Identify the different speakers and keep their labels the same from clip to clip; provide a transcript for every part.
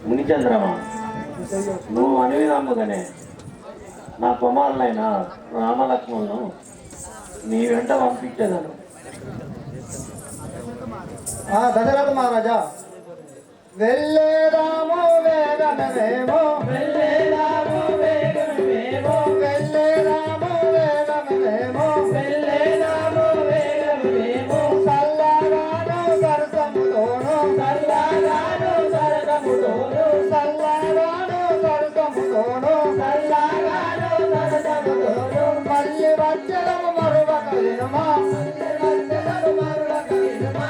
Speaker 1: మునిచంద్రమా, నువ్వు అనివి నమ్మగానే నా కుమారులైన రామలక్ష్మణులను నీ వెంట పంపించేదను.
Speaker 2: దశరథ మహారాజా, వెళ్ళేదాము వేగమేమో, వెళ్ళేదాము వేగమేమో, వెళ్ళేదాము వేగమేమో, వెళ్ళేదాము వేగమేమో, సల్లగాను సరసముతోను, సల్లగాను సరసముతోను, సల్లగాను సరసముతోను, సల్లగాను సరసముతోను, మళ్ళీ వచ్చలము మరువక వినుమా, మళ్ళీ వచ్చలము మరువక వినుమా,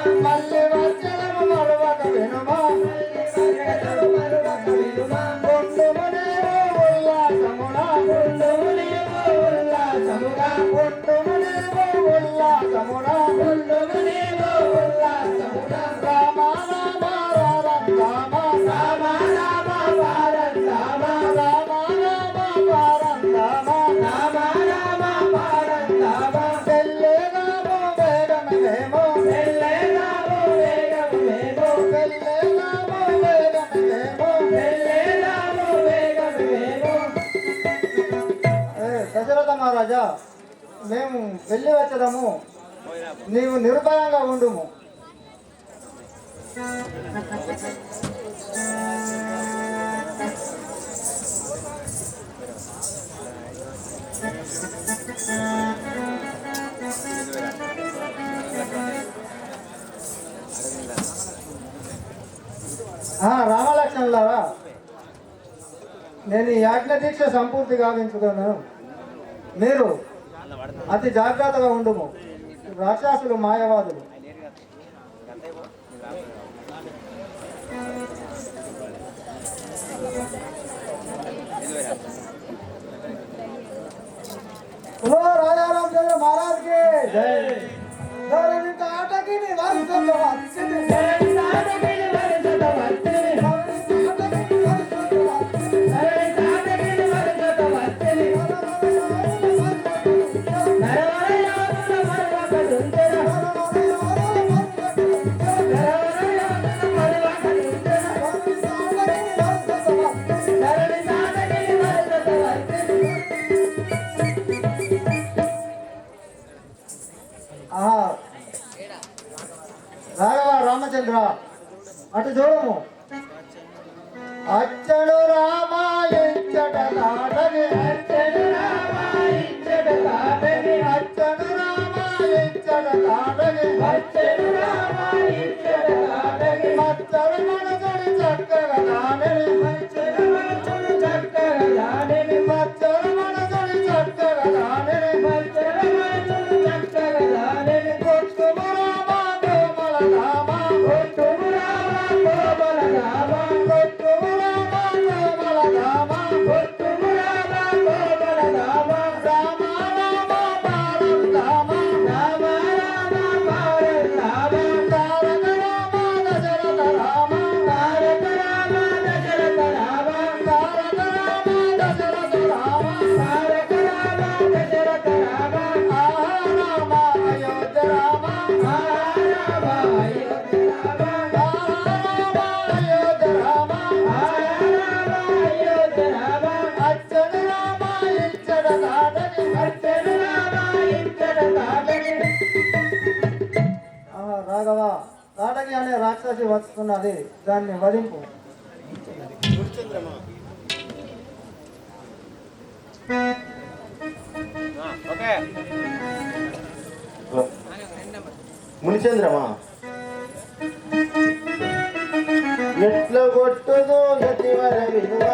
Speaker 2: మహారాజా, మేము వెళ్ళి వచ్చదము, నీవు నిర్భయంగా ఉండుము. రామలక్ష్మణులారా, నేను ఈ యాజ్ఞ దీక్ష సంపూర్తి గావించుకున్నాను. మీరు అతి జాగ్రత్తగా ఉండుము. రాక్షసులు మాయవాదులు. రాజా రామచంద్ర మహారాజ్ కి జై. ఆటకి రామచంద్ర అటు చూడము. అచ్చడు రామాయించట కాటని, అచ్చడు రామాయించట కాటని, అచ్చడు రామాయించట కాటని, అచ్చడు రామాయించట కాటని, మచ్చడు మనసుని చక్కగా దానిని, మచ్చడు మనసుని చక్కగా దానిని, మచ్చడు మనసుని చక్కగా దానిని, మచ్చడు మనసుని చక్కగా దానిని, కొట్టుము రామ కోమల రామ, కొట్టుము రామ కోమల రామ, కొట్టుము రామ కోమల రామ, కొట్టుము రామ కోమల రామ, రామ రామ పారం రామ, రామ రామ పారం రామ, తారక రామ దశరథ రామ, తారక రామ దశరథ రామ, తారక రామ దశరథ రామ, తారక రామ దశరథ రామ, ఆహా రామ అయోధ్య రామ, ఆహా రామ అయోధ్య రామ, ఆహా రామ అయోధ్య రామ, ఆహా రామ అయోధ్య రామ, అచ్చడు రామ ఇచ్చడ కాదని, అచ్చడు రామ ఇచ్చడ కాదని. రాఘవ, కాటకి అనే రాక్షసి వస్తున్నది, దాన్ని వధింపు.
Speaker 1: మునిచంద్రమా, ఎట్ల కొట్టుదో గతి వర విలువ,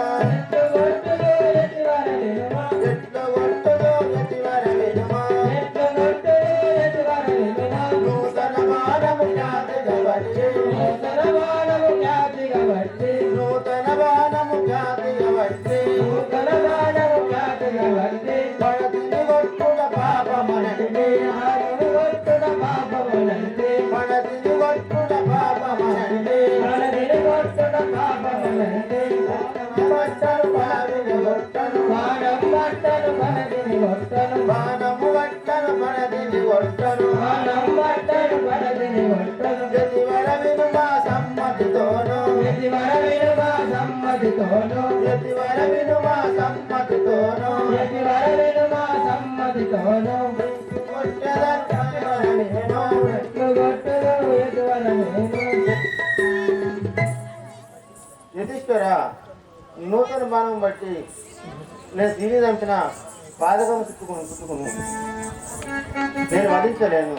Speaker 1: బట్టలు పడదిని ఒట్టను
Speaker 2: బాణం బట్టలు పడదిని ఒట్టను
Speaker 1: బాణము బట్టలు పడదిని ఒట్టను
Speaker 2: బాణం బట్టలు పడదిని ఒట్టను
Speaker 1: యతివర వినుమ సమ్మతితోను
Speaker 2: యతివర వినుమ సమ్మతితోను
Speaker 1: యతివర వినుమ సమ్మతితోను
Speaker 2: యతివర వినుమ సమ్మతితోను
Speaker 1: యతీశ్వర నూతన బాణం బట్టి నేను దీని చంపిన పాదకం చుట్టుకును నేను వధించలేను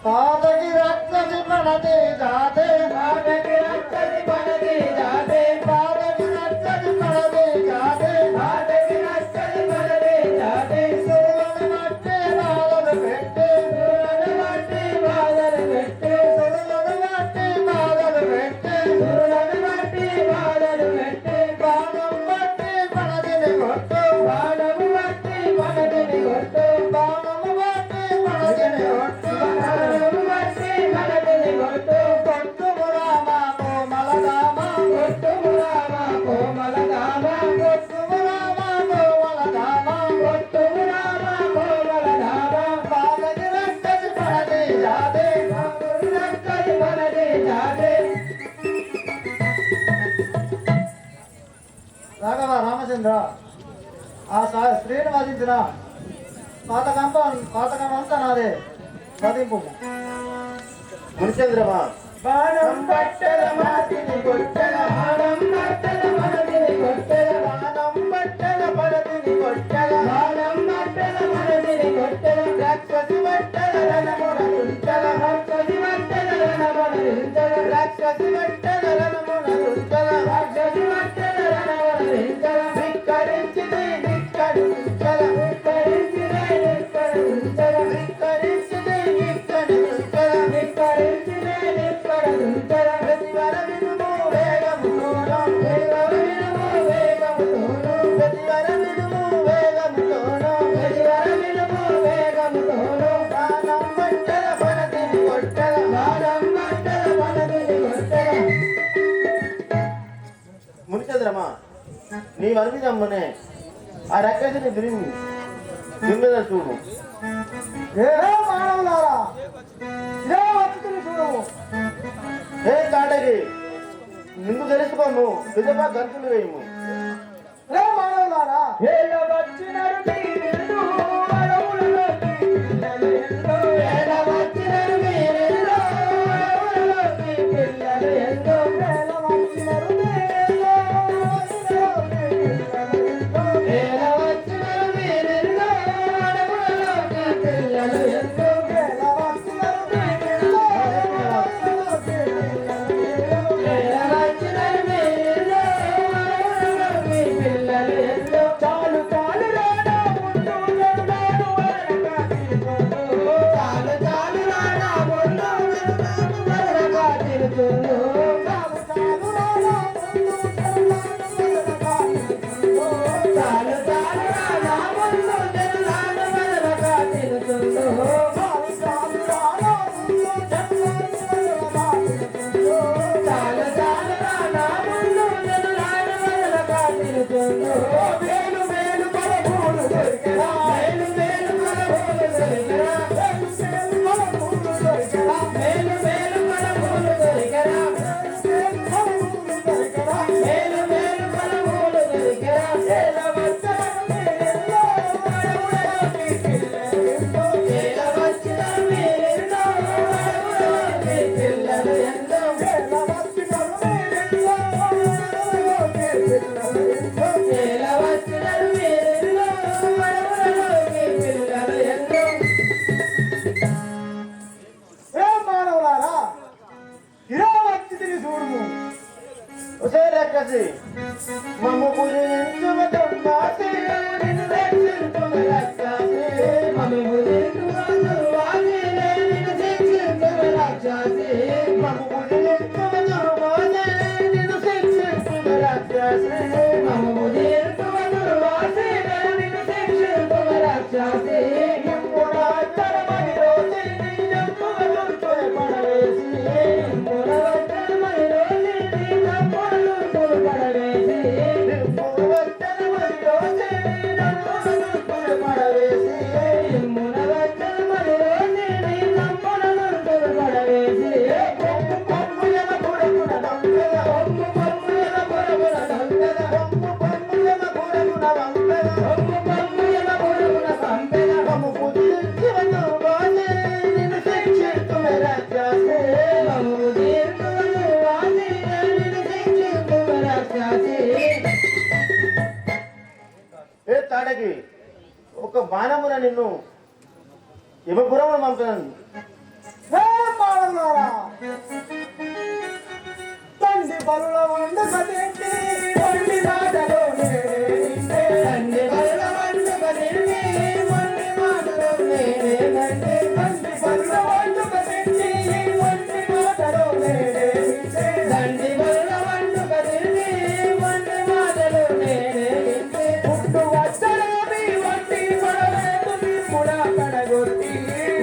Speaker 2: పాదకి రక్తది పడది జాతే పాదకి రక్తది పడది జాతే పాదకి రక్తది పడది జాతే పాదకి రక్తది పడది జాతే సురులను మట్టి బాధలు పెట్టి సురులను మట్టి బాధలు పెట్టి సురులను మట్టి బాధలు పెట్టి సురులను మట్టి బాధలు పెట్టి బాణం బట్టి పడదిని కొట్టు బాణము బట్టి పడదిని కొట్టు బాణము బట్టి పడదిని కొట్టు రాఘవ రామచంద్ర ఆ స్త్రీని వాదించిన పాతకమంతా నాదే సాధింపు
Speaker 1: మునిచంద్రమా
Speaker 2: బాణం బట్టల మాటిని కొట్టెల బాణం బట్టల మనదిని కొట్టెల బాణం బట్టల పడదిని కొట్టెల బాణం బట్టల మనదిని కొట్టెల రాక్షసి బట్టల రణమున తుంచల రాక్షసి బట్టల రణమున తుంచల రాక్షసి బట్టల రణమున తుంచల రాక్షసి బట్టల రణమున తుంచల విక్కరించిది విక్కరించల విక్కరించిది విక్కరించల విక్కరించిది విక్కరించల విక్కరించిది ప్రతివర వినుము వేగముతోను ప్రతివర వినుము వేగముతోను ప్రతివర వినుము వేగముతోను ప్రతివర వినుము వేగముతోను బాణం బట్టల పడదిని కొట్టెల బాణం బట్టల పడదిని కొట్టెల
Speaker 1: మునిచంద్రమా నీ వరమిదమ్మనే ఆ రక్కసిని దుమ్మెద చూడు
Speaker 2: ఏ మానవులారా ఏ వస్తుని చూడము
Speaker 1: ఏ కాటకి నిన్ను తెలుసుకోను విధమా గంతులు వేయము
Speaker 2: ఏ మానవులారా ఏల వచ్చినరు మీరెందు అడవులలోకి పిల్లలు ఎందో ఏల వచ్చినరు మీరెందో అడవులలోకి పిల్లలు ఎందో ఏల వచ్చినరు మీరెందో అడవులలోకి పిల్లలు ఎందో ఏల వచ్చినరు మీరెందో అడవులలోకి పిల్లలు ఎందో ఏల వచ్చినరు మీరెందో అడవులలోకి పిల్లలు ఎందో చాలు చాలు రాడా ముందు నడునాడు వరగా తిరుగుతుందో చాలు చాలు రాడా ముందు నడునాడు వరగా తిరుగుతుందో చాలు చాలు రాడా ముందు నడునాడు వరగా తిరుగుతుందో చాలు చాలు రాడా ముందు నడునాడు వరగా తిరుగుతుందో చాలు చాలు రాడా ముందు నడునాడు వరగా తిరుగుతుందో చాలు చాలు రాడా ముందు నడునాడు వరగా తిరుగుతుందో మేలు మేలు పరభూలు దొరికెరా మేలు మేలు పరభూలు దొరికెరా మేలు మేలు పరభూలు దొరికెరా మేలు మేలు పరభూలు దొరికెరా ఏల వచ్చర మీరెందో అడవులలోకి పిల్లలు ఎందో ఏల వచ్చర మీరెందో అడవులలోకి పిల్లలు ఎందో ఏల వచ్చర మీరెందో అడవులలోకి పిల్లలు ఎందో ఏల వచ్చర మీరెందో అడవులలోకి పిల్లలు ఎందో ఏ మానవులారా ఇలా వచ్చితిని చూడుము
Speaker 1: ఒసే రక్కసి మమ్ము పూజించుమతమ్మాసి
Speaker 2: నిన్ను రక్షించుము రాక్షసి మమ్ము పూజించుము వాసి నిన్ను శిక్షించుము రాక్షసి
Speaker 1: మమ్ము పూజించుమతమ్మాసి నిన్ను శిక్షించుము రాక్షసి
Speaker 2: మమ్ము పూజించుము వాసి నిన్ను శిక్షించుము రాక్షసి
Speaker 1: పురాతనమని రోజి నీ జంతువులు పడవేసి
Speaker 2: పురవత్తమని రోజి నీ తప్పులు పడవేసి
Speaker 1: చేయడానికి ఒక బాణమున నిన్ను యమపురమును పంపినాను.
Speaker 2: హే మానవులారా, తండ్రి బలుల వండుకదేంటి వండి మాటలో నేనే తండ్రి బలుల వండుకదేంటి వండి మాటలో నేనే తండ్రి బలుల వండుకదేంటి వండి మాటలో నేనే తండ్రి బలుల వండుకదేంటి వండి మాటలో నేనే పుట్టు వచ్చరామి వంటి పడలేదు మీ కూడా పడగొట్టి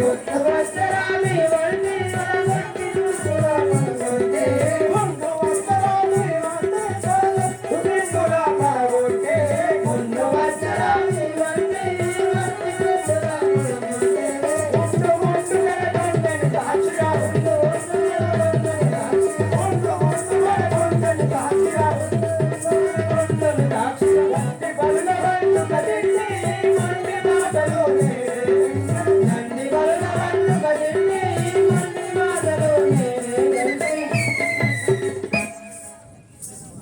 Speaker 2: పుట్టు వచ్చరామి వంటి పడగొట్టి కూడా పడగొట్టి ముందు వచ్చరామి వంటి పడగొట్టి కూడా పడగొట్టి ముందు వచ్చరామి వంటి కూడా పడగొట్టి ముందు ముందు గడగొట్టని సాక్షిగా ఉండు ముందు ముందు గడగొట్టని సాక్షిగా ఉండు సాక్షిగా వంటి బలుల వండు కదించి వంటి మాటలు నంది బలుల వండు కదించి వంటి మాటలు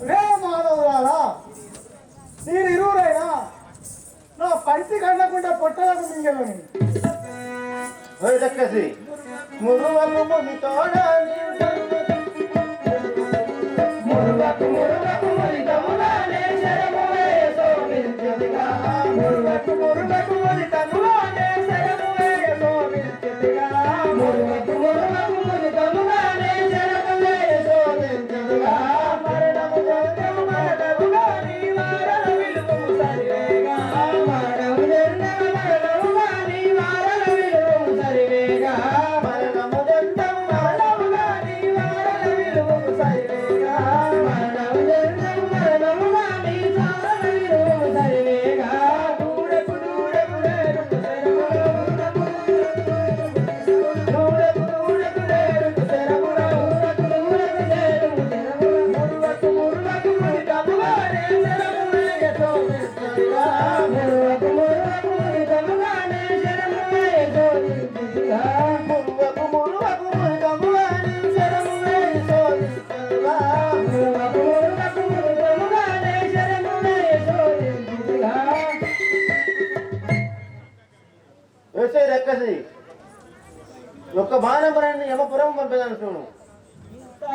Speaker 2: రే మానవులారా, మీరిరువురైనా నా పంచి కండకుండా పొట్టలకు మింగలని
Speaker 1: ఓయ్ రక్కసి మురువకు మునితోడా
Speaker 2: మురువకు మురువకు మురితముగానే శరమువే శోభించుదిగా మురువకు మురువకు మురితముగానే శరమువే శోభించుదిగా మురువకు మురువకు మురితముగానే శరమువే శోభించుదిగా మరణము జన్మము మరణముగా నీ వారల విలువము సరివేగా మరణము జన్మము మరణముగా నీ వారల విలువము సరివేగా
Speaker 1: మరణము దండము
Speaker 2: మరణముగా నీ వారల విలువము సరివేగా మరణము జన్మము మరణముగా నీ వారల విలువము సరివేగా దూడకు దూడకు లేరుకు శరములో దూడకు దూడకు లేరుకు శరములో దూడకు దూడకు లేరుకు శరములో మురువకు మురువకు మురితముగానే శరమువే శోభించుదిగా మురువకు మురువకు మురితముగానే శరమువే శోభించుదిగా
Speaker 1: మురువకు మురువకు మురితముగాని శరమువే శోభించుదిగా
Speaker 2: మురువకు మురువకు మురితముగానే శరమువే శోభించుదిగా
Speaker 1: వేసే రక్కసి ఒక్క బాణమునని యమపురం పంపేదాను చూడు.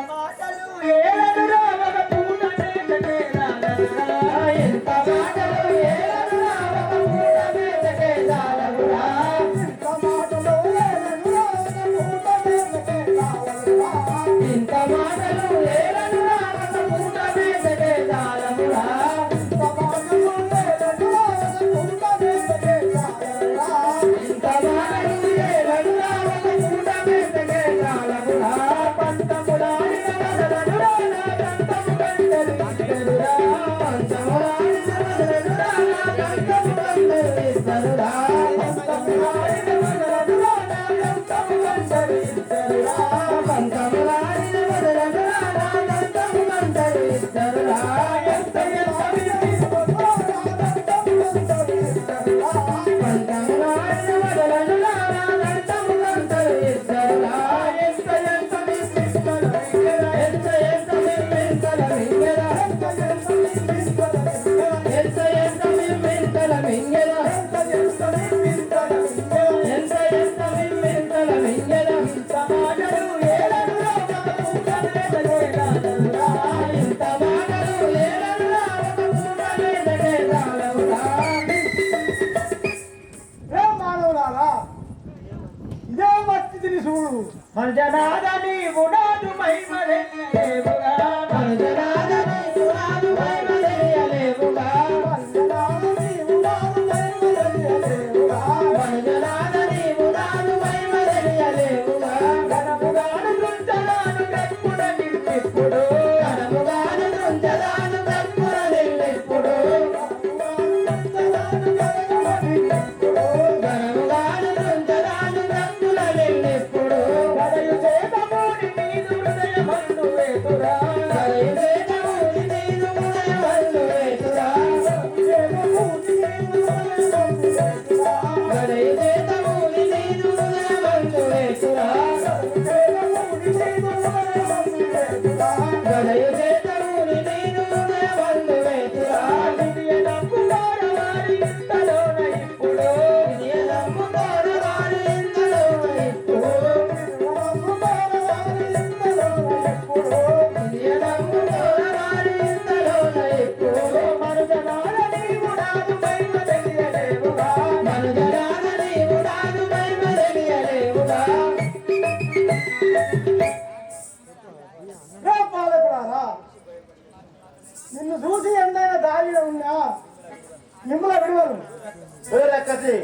Speaker 2: మాటలు ఏలనురా ఒక పూట మేతకేలాలనురా ఎంత మాటలు ఏలనురా ఒక పూట మేతకేలాలనురా ఎంత మాటలు ఏలనురా ఒక పూట మేతకేలాలనురా ఇంత మాటలు ఏలనురా ఒక పూట మేతకేలాలనురా ఇంత మాటలు ఏలనురా ఒక పూట మేతకేలాలనురా ఇంత మాటలు ఏలనురా ఒక పూట మేతకేలాలనురా ఎందైనా దారి ఉన్నా మిమ్మల్ని విడువను.
Speaker 1: రక్కసి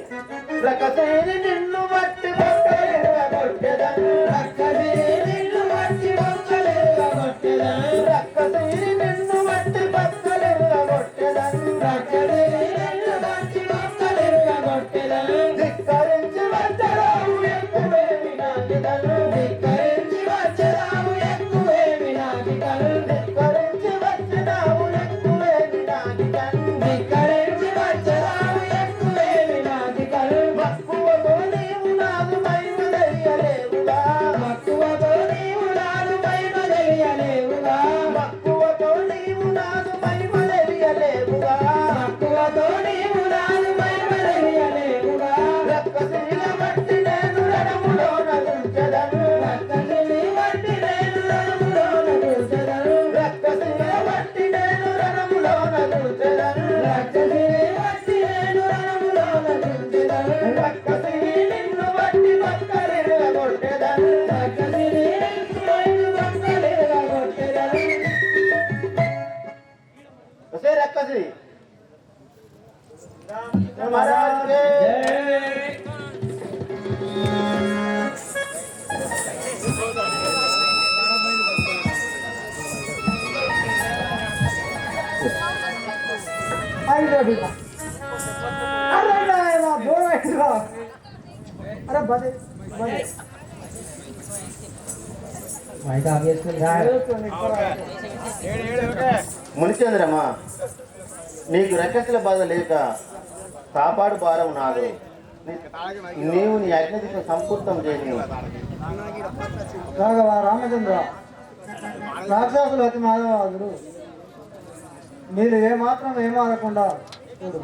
Speaker 1: రక్కసి నిన్ను బట్టి కొట్టెదను రక్కసి నిన్ను బట్టి కొట్టెదను రక్కసి నిన్ను బట్టి కొట్టెదను రక్కసి నిన్ను బట్టి కొట్టెదను ధిక్కరించి వచ్చరావు ఎక్కువేమి నాకిదను ధిక్కరించి వచ్చరావు ఎక్కువేమి నాకిదను ధిక్కరించి వచ్చినావు ఎక్కువేమి నాకిదను ధిక్కరించి వచ్చరావు ఎక్కువేమి నాకిదను మక్కువతో నీవు నాకు మహిమ తెలియలేవుగా మక్కువతో నీవు నాకు మహిమ తెలియలేవుగా మక్కువతో నీవు నాకు మహిమ తెలియలేవుగా మక్కువతో నీవు నాకు మహిమ తెలియలేవుగా రక్కసిని బట్టి నేను రణములోన దుంచెదను రక్కసిని బట్టి నేను రణములోన దుంచెదను రక్కసిని బట్టి నేను రణములోన దుంచెదను రక్కసిని బట్టి నేను రణములోన దుంచెదను రక్కసిని నిన్ను బట్టి పక్కలిరగొట్టెదను రక్కసిని నిన్ను బట్టి పక్కలిరగొట్టెదను ఒసే రక్కసి महाराज के
Speaker 2: अरे बजे
Speaker 1: మునిచంద్రమా నీకు రెక్కల బాధ లేక కాపాడు భారం నాదు నీవు నీ అగ్నిదిని సంపూర్తం చేయని
Speaker 2: రాఘవ రామచంద్ర రాక్షసులు అతి మాధవాదులు మీరు ఏమాత్రం ఏమారకుండా చూడు.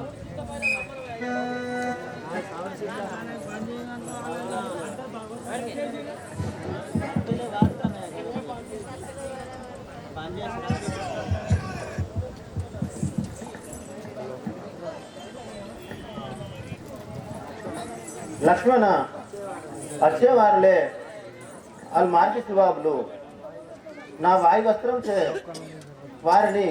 Speaker 1: లక్ష్మణ వచ్చేవారులే వాళ్ళు మార్చి శివాబులు నా వాయు వస్త్రం చే వారిని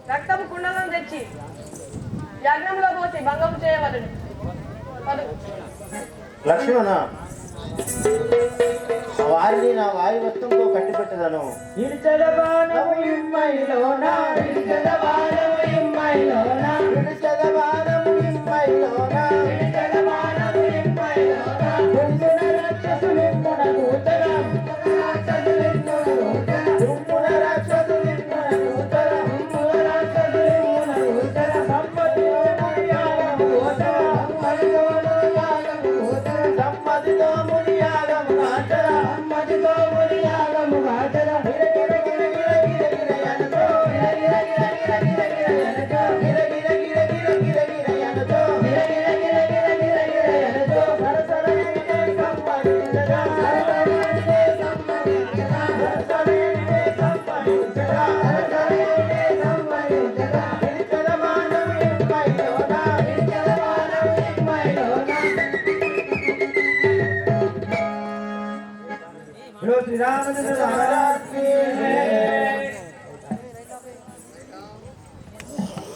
Speaker 3: రక్తము కుండలను తెచ్చి యజ్ఞంలో పోసి భంగం చేయవలను.
Speaker 1: లక్ష్మణ వారిని నా వాయు వస్త్రంతో కట్టిపెట్టదను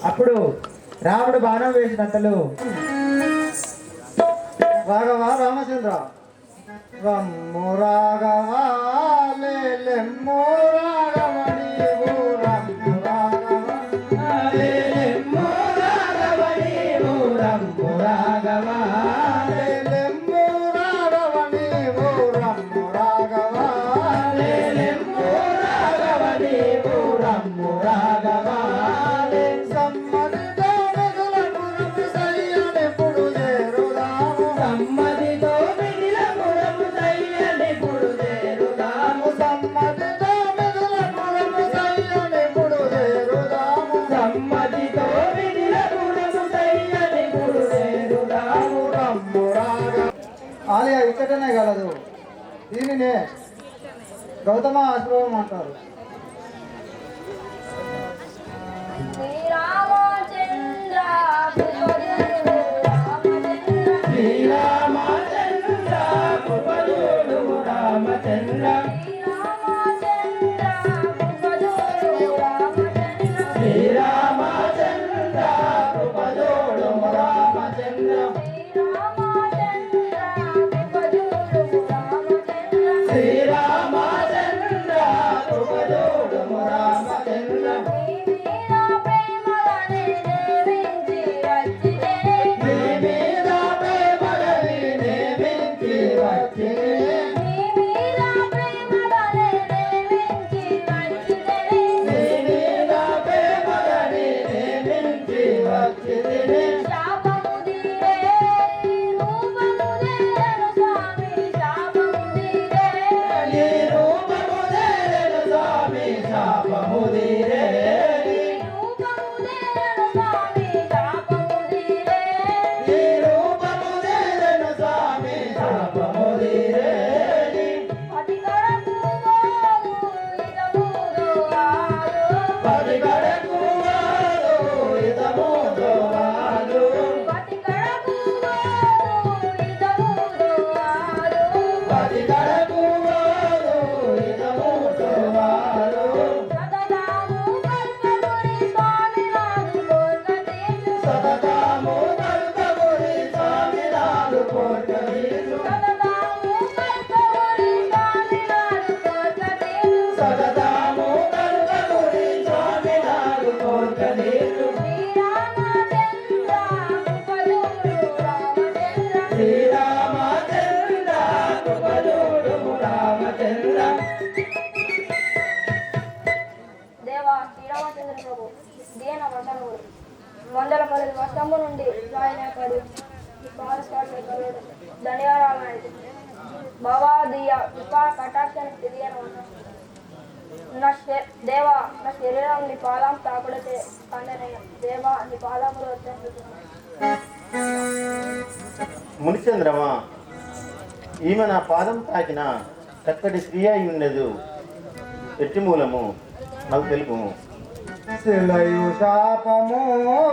Speaker 2: అప్పుడు రాముడు బాణం వేసినంతలో రాఘవ రామచంద్ర రమ్ము రాఘవ లేలెమ్ము రాఘవ నీవు రమ్ము రాఘవ లేలెమ్ము రాఘవ నీవు రమ్ము రాఘవ లేలెమ్ము రాఘవ నీవు రమ్ము రాఘవ లేలెమ్ము రాఘవ ముచ్చటనే గలదు. దీనినే గౌతమ ఆశ్రమం అంటారు.
Speaker 4: శ్రీరామచంద్ర
Speaker 1: శ్రీరామచంద్ర రామచంద్ర శ్రీరామచంద్ర కృపజోడు రామచంద్ర శ్రీరామచంద్ర కృపజోడు రామచంద్ర నీ మీద ప్రేమగని నేమించి వచ్చినే నీ మీద ప్రేమగని నేమించి వచ్చినే నీ రూపము దేరెను స్వామి శాపముదిరే నీ రూపము దేరెను స్వామి శాపముదిరే పది గడకు వాడు ఇదము దోవాడు పది గడకు వాడు ఇదము దోవాడు సతతాము కల్పముని స్వామి నాడు కోటలీసు సతతాము కల్పముని స్వామి నాడు కోటలీసు శ్రీరామచంద్ర కృపజోడు రామచంద్ర
Speaker 4: దేవా శ్రీరామచంద్ర ప్రభు దీన వచనములు 110 వర్షంబు నుండి రాయనకడు ధన్యవాదాలు బాబా దియ కృపా కటాక్షాన్ని తెలియను దేవా నా శరీరం నీ పాదం తాకుడితే కందనయ్య దేవా నీ పాదములు వచ్చేస్తున్నాను.
Speaker 1: మునిచంద్రమా ఈమె నా పాదం తాకిన చక్కటి స్త్రీ అయి ఉండదు. ఎట్టి మూలము నాకు తెలుపుము.
Speaker 2: శిలయు శాపము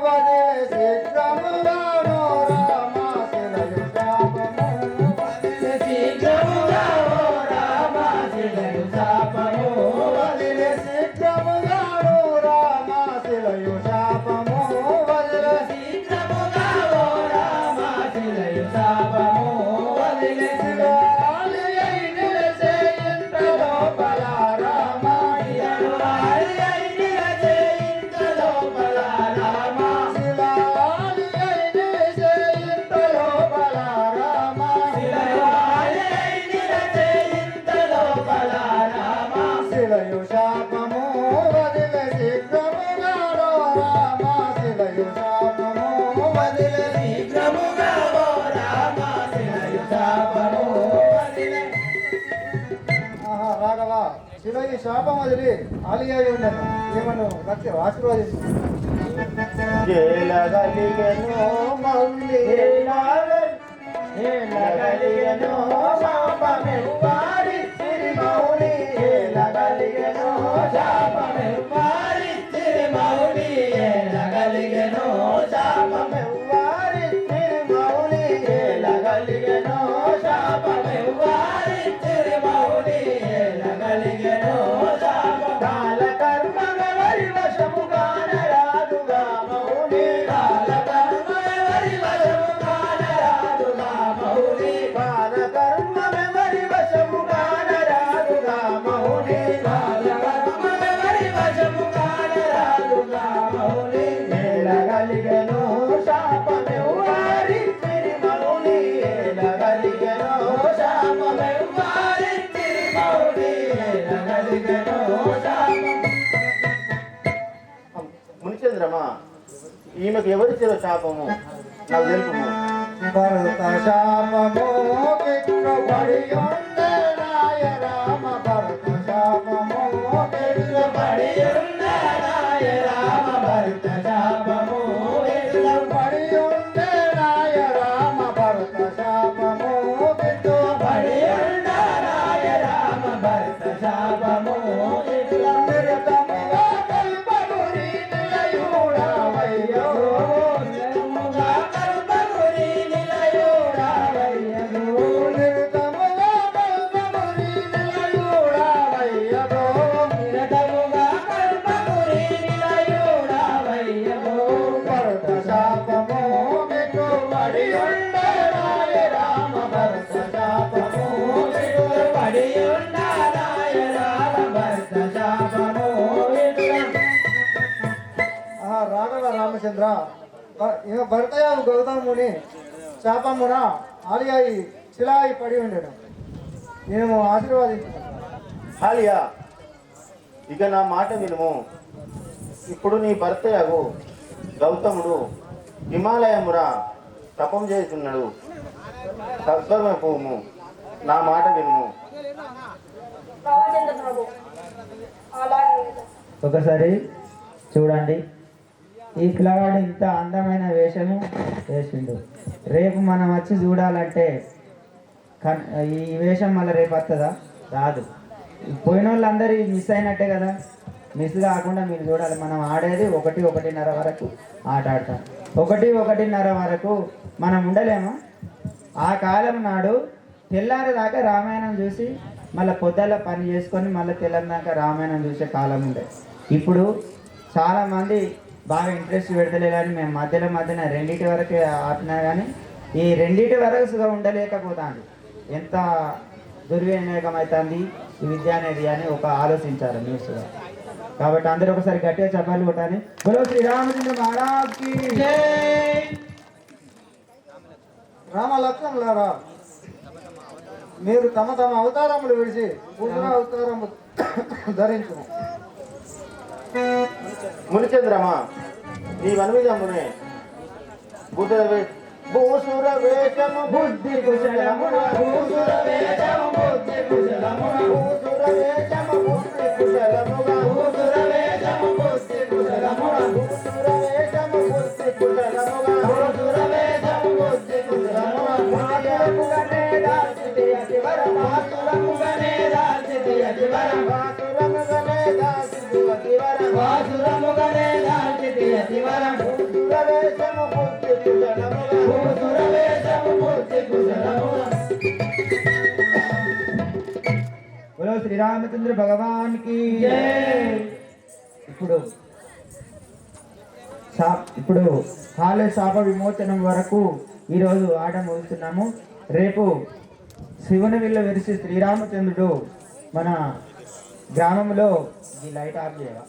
Speaker 2: వదిలే శీఘ్రముగాను రామ శిలయు శాపము వదిలే
Speaker 1: శీఘ్రముగా ఓ రామ శిలయు శాపము
Speaker 2: వదిలే శీఘ్రముగాను రామ శిలయు శాపము వదిలే
Speaker 1: శీఘ్రముగా ఓ రామ శిలయు శాపము వదిలే
Speaker 2: శిలాలి అయి నిలిచే ఇంత లోపల రామ
Speaker 1: శిలవారి అయి నిలిచే ఇంత లోపల రామ
Speaker 2: శిలాలి అయి నిలిచే ఇంత లోపల రామ
Speaker 1: శిలవారి అయి నిలిచే ఇంత లోపల రామ
Speaker 2: శిలయు శాపము వదిలే శీఘ్రముగాను రామ శిలయు శాపము వదిలే
Speaker 1: శీఘ్రముగా ఓ రామ శిలయు శాపము వదిలే
Speaker 2: రాఘవ శిలయు శాపం వదిలి ఆలియాయి ఉండను ఏమను రక్ష ఆశీర్వాదించు
Speaker 1: జేలగలిగెను మౌలి జేలగలిగెను శాపమెవ్వారి తిరుమౌలి జేలగలిగెను శాపమెవ్వారి తిరుమౌలి జేలగలిగెను శాపమెవ్వారి తిరుమౌలి జేలగలిగెను శాపమెవ్వారి తిరుమౌలి జేలగలిగెను శాపకాల కర్మగవరి వశము కానరాదుగా మౌని కాల కర్మగవరి వశము కానరాదుగా మౌని కాల కర్మగవరి వశము కానరాదుగా మౌని కాల కర్మగవరి వశము కానరాదుగా మౌని ఏలగలిగెను శాపమెవ్వారి తిరుమౌని ఏలగలిగెను శాపమెవ్వారి తిరుమౌని ఏలగలిగెను మునిచంద్రమా ఈమెకు ఎవరిచ్చారో శాపము నాకు తెలుపుము.
Speaker 2: భరత శాపము కిట్టుబడి ఉండే నాయ రామ భరత శాపము కిట్టుబడి
Speaker 1: ఉండే నాయ రామ భరత శాపము
Speaker 2: కిట్టుబడి ఉండే నాయ రామ భరత శాపము కిట్టుబడి రామచంద్ర భరతయాగు గౌతముని శాపమున ఆలియాయి శిలాయి పడి ఉండడం మేము ఆశీర్వాదించున్నాం.
Speaker 1: హాలియా, ఇక నా మాట వినుము. ఇప్పుడు నీ భర్తయగు గౌతముడు హిమాలయమున తపం చేస్తున్నాడు. సత్వరమైపోము, నా మాట వినుము.
Speaker 4: రామచంద్ర ప్రభు అలాగే
Speaker 5: ఒకసారి చూడండి, ఈ పిల్లవాడు ఇంత అందమైన వేషము వేసిండు. రేపు మనం వచ్చి చూడాలంటే ఈ వేషం మళ్ళీ రేపు వస్తుందా? రాదు. పోయిన వాళ్ళందరూ మిస్ అయినట్టే కదా. మిస్ కాకుండా మీరు చూడాలి. మనం ఆడేది 1-1:30 వరకు ఆట ఆడతాం. 1-1:30 వరకు మనం ఉండలేము. ఆ కాలం నాడు తెల్లారి దాకా రామాయణం చూసి మళ్ళీ పొద్దుల పని చేసుకొని మళ్ళీ తెల్లందాకా రామాయణం చూసే కాలం ఉండే. ఇప్పుడు చాలామంది బాగా ఇంట్రెస్ట్ పెడతలేదని మేము మధ్యలో 2 వరకు ఆపినా కానీ ఈ 2 వరకు సుగా ఉండలేకపోతుంది. ఎంత దుర్వినియోగం అవుతుంది ఈ విద్య అనేది అని ఒక ఆలోచించారు న్యూస్గా. కాబట్టి అందరూ ఒకసారి గట్టిగా చెప్పాలి కొట్టాలి. బలో శ్రీరామచంద్ర మహారాజ్కి
Speaker 2: రామ లక్ష్మణులారా, మీరు తమ తమ అవతారములు విడిచి పురుషుల అవతారము ధరించును.
Speaker 1: మునిచంద్రమా, నీ వనవిధమునే భూసుర వేషము బుద్ధి కుశలమున, భూసుర వేషము బుద్ధి కుశలమున, భూసుర వేషము బుద్ధి కుశలముగా, భూసుర వేషము బుద్ధి కుశలమున, భూసుర వేషము బుద్ధి కుశలముగా, భూసుర వేషము బుద్ధి కుశలముగా, మాతురముగనే దాల్చితి అతివర, మాతురముగనే దాల్చితి అతివర, మాతురముగనే దాల్చితి అతివర, మాతురముగనే దాల్చితి అతివర, భూసుర వేషము బుద్ధి కుశలముగా, భూసుర వేషము బుద్ధి కుశలముగా.
Speaker 5: బలో శ్రీరామచంద్ర భగవాన్కి ఇప్పుడు కాలేజ్ శాప విమోచనం వరకు ఈరోజు ఆట ముగిస్తున్నాము. రేపు శివుని విల్ల విరిసి శ్రీరామచంద్రుడు మన గ్రామంలో ఈ లైట్ ఆఫ్ చేయవా